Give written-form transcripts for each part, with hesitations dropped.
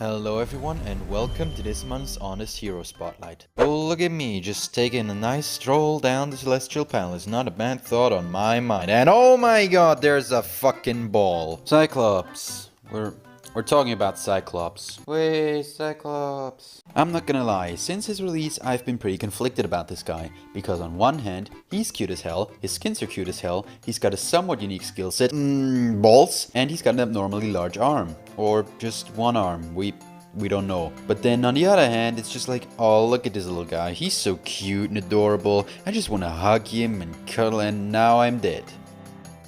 Hello everyone and welcome to this month's Honest Hero Spotlight. Oh, look at me, just taking a nice stroll down the Celestial Palace. Not a bad thought on my mind. And oh my god, there's a fucking ball. Cyclops. We're talking about Cyclops. Wait, Cyclops. I'm not gonna lie, since his release I've been pretty conflicted about this guy. Because on one hand, he's cute as hell, his skins are cute as hell, he's got a somewhat unique skill set, balls, and he's got an abnormally large arm. Or just one arm, we don't know. But then on the other hand, it's just like, oh, look at this little guy, he's so cute and adorable, I just wanna hug him and cuddle, and now I'm dead.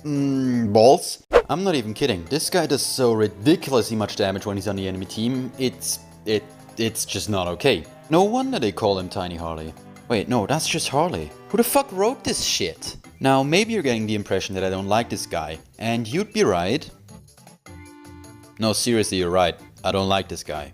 Balls? I'm not even kidding. This guy does so ridiculously much damage when he's on the enemy team. It's just not okay. No wonder they call him Tiny Harley. Wait, no, that's just Harley. Who the fuck wrote this shit? Now, maybe you're getting the impression that I don't like this guy. And you'd be right. No, seriously, you're right. I don't like this guy.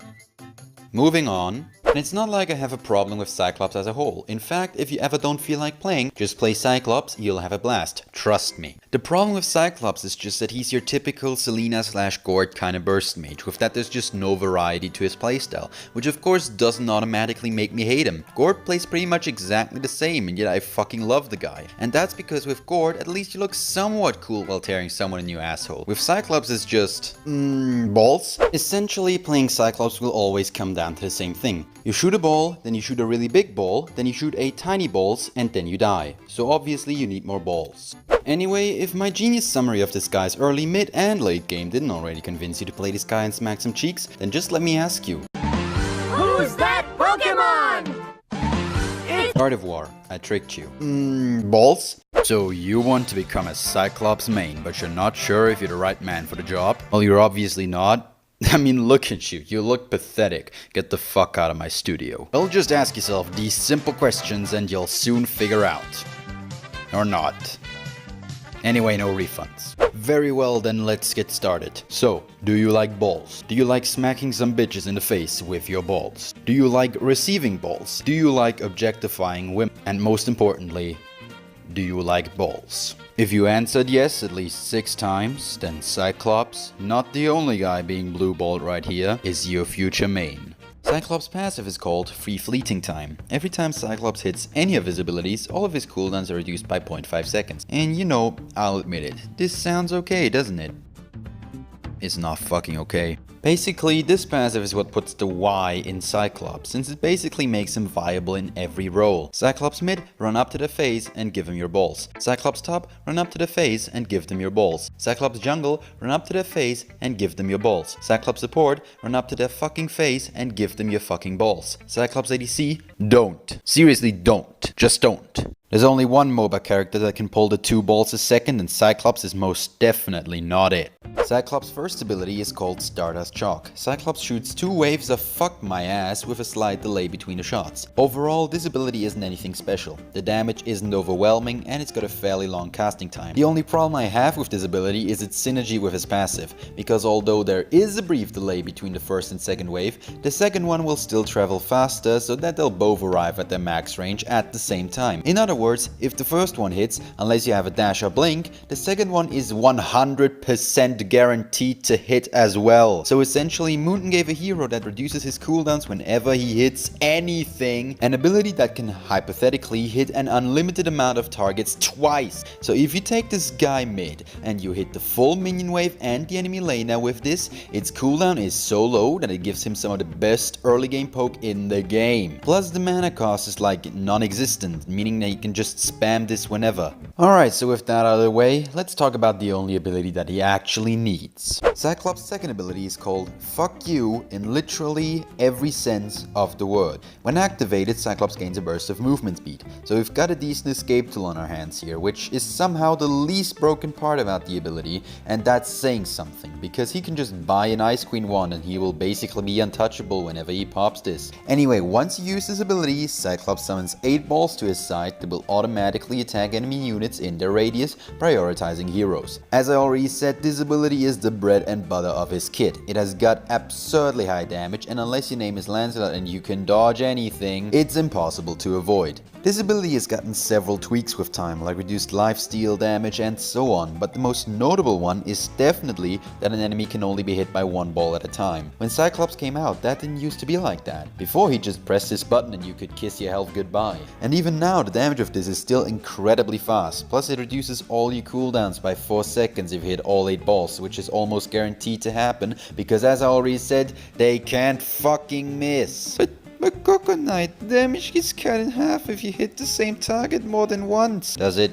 Moving on. And it's not like I have a problem with Cyclops as a whole. In fact, if you ever don't feel like playing, just play Cyclops, you'll have a blast. Trust me. The problem with Cyclops is just that he's your typical Selena/Gord kind of burst mage. With that, there's just no variety to his playstyle, which of course doesn't automatically make me hate him. Gord plays pretty much exactly the same, and yet I fucking love the guy. And that's because with Gord, at least you look somewhat cool while tearing someone a new asshole. With Cyclops, it's just... balls? Essentially, playing Cyclops will always come down to the same thing. You shoot a ball, then you shoot a really big ball, then you shoot 8 tiny balls, and then you die. So obviously you need more balls. Anyway, if my genius summary of this guy's early, mid, and late game didn't already convince you to play this guy and smack some cheeks, then just let me ask you. Who's that Pokemon? Art of War, I tricked you. Balls? So you want to become a Cyclops main, but you're not sure if you're the right man for the job? Well, you're obviously not. I mean, look at you. You look pathetic. Get the fuck out of my studio. Well, just ask yourself these simple questions and you'll soon figure out. Or not. Anyway, no refunds. Very well, then let's get started. So, do you like balls? Do you like smacking some bitches in the face with your balls? Do you like receiving balls? Do you like objectifying women? And most importantly, do you like balls? If you answered yes at least 6 times, then Cyclops, not the only guy being blue-balled right here, is your future main. Cyclops' passive is called Free Fleeting Time. Every time Cyclops hits any of his abilities, all of his cooldowns are reduced by 0.5 seconds. And you know, I'll admit it, this sounds okay, doesn't it? It's not fucking okay. Basically, this passive is what puts the Y in Cyclops, since it basically makes him viable in every role. Cyclops mid, run up to the phase and give him your balls. Cyclops top, run up to the phase and give them your balls. Cyclops jungle, run up to their phase and give them your balls. Cyclops support, run up to their fucking phase and give them your fucking balls. Cyclops ADC, don't. Seriously, don't. Just don't. There's only one MOBA character that can pull the 2 balls a second, and Cyclops is most definitely not it. Cyclops' first ability is called Stardust Shock. Cyclops shoots 2 waves of fuck my ass with a slight delay between the shots. Overall, this ability isn't anything special. The damage isn't overwhelming, and it's got a fairly long casting time. The only problem I have with this ability is its synergy with his passive, because although there is a brief delay between the first and second wave, the second one will still travel faster so that they'll both arrive at their max range at the same time. In other words, if the first one hits, unless you have a dash or blink, the second one is 100% guaranteed to hit as well. So essentially, Moonton gave a hero that reduces his cooldowns whenever he hits anything, an ability that can hypothetically hit an unlimited amount of targets twice. So if you take this guy mid and you hit the full minion wave and the enemy laner with this, its cooldown is so low that it gives him some of the best early game poke in the game. Plus the mana cost is like non-existent, meaning that you can just spam this whenever. Alright, so with that out of the way, let's talk about the only ability that he actually needs. Cyclops' second ability is called Fuck You in literally every sense of the word. When activated, Cyclops gains a burst of movement speed. So we've got a decent escape tool on our hands here, which is somehow the least broken part about the ability, and that's saying something, because he can just buy an Ice Queen wand and he will basically be untouchable whenever he pops this. Anyway, once you use this ability, Cyclops summons 8 balls to his side that will automatically attack enemy units in their radius, prioritizing heroes. As I already said, this ability is the bread and butter of his kit. It has got absurdly high damage, and unless your name is Lancelot and you can dodge anything, it's impossible to avoid. This ability has gotten several tweaks with time, like reduced lifesteal damage and so on, but the most notable one is definitely that an enemy can only be hit by one ball at a time. When Cyclops came out, that didn't used to be like that. Before, he just pressed this button and you could kiss your health goodbye. And even now, the damage of this is still incredibly fast, plus it reduces all your cooldowns by 4 seconds if you hit all 8 balls, which is almost guaranteed to happen, because as I already said, they can't fucking miss. But Coconut, damage gets cut in half if you hit the same target more than once. Does it?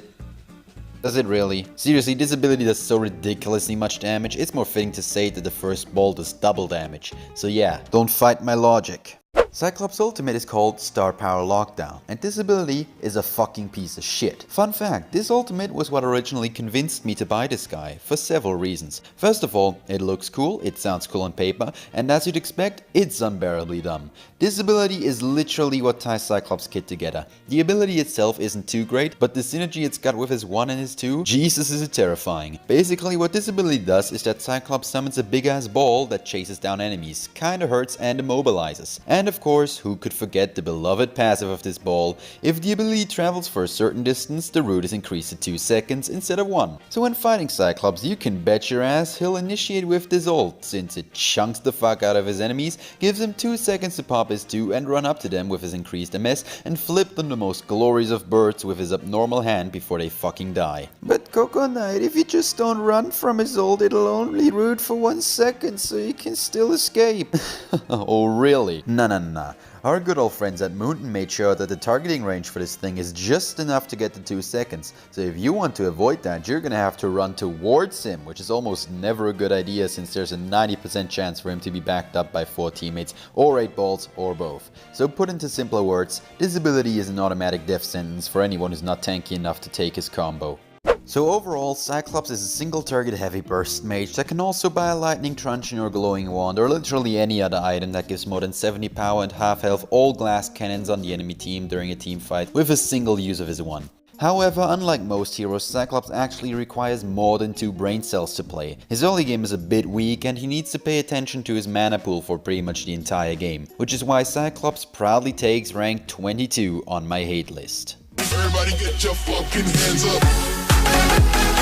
Does it really? Seriously, this ability does so ridiculously much damage, it's more fitting to say that the first ball does double damage. So yeah, don't fight my logic. Cyclops' ultimate is called Star Power Lockdown, and this ability is a fucking piece of shit. Fun fact, this ultimate was what originally convinced me to buy this guy, for several reasons. First of all, it looks cool, it sounds cool on paper, and as you'd expect, it's unbearably dumb. This ability is literally what ties Cyclops' kit together. The ability itself isn't too great, but the synergy it's got with his 1 and his 2, Jesus is it terrifying. Basically what this ability does is that Cyclops summons a big ass ball that chases down enemies, kinda hurts and immobilizes. And of course, who could forget the beloved passive of this ball? If the ability travels for a certain distance, the route is increased to 2 seconds instead of 1. So when fighting Cyclops, you can bet your ass he'll initiate with this ult, since it chunks the fuck out of his enemies, gives him 2 seconds to pop his 2 and run up to them with his increased MS, and flip them the most glorious of birds with his abnormal hand before they fucking die. But Coconut, if you just don't run from his ult, it'll only root for 1 second, so you can still escape. Oh really? Nah. Our good old friends at Mountain made sure that the targeting range for this thing is just enough to get to 2 seconds. So if you want to avoid that, you're gonna have to run towards him, which is almost never a good idea since there's a 90% chance for him to be backed up by 4 teammates or 8 balls or both. So put into simpler words, this ability is an automatic death sentence for anyone who's not tanky enough to take his combo. So overall, Cyclops is a single target heavy burst mage that can also buy a lightning truncheon or glowing wand or literally any other item that gives more than 70 power and half health all glass cannons on the enemy team during a team fight with a single use of his 1. However, unlike most heroes, Cyclops actually requires more than 2 brain cells to play. His early game is a bit weak and he needs to pay attention to his mana pool for pretty much the entire game, which is why Cyclops proudly takes rank 22 on my hate list. Everybody get your fucking hands up.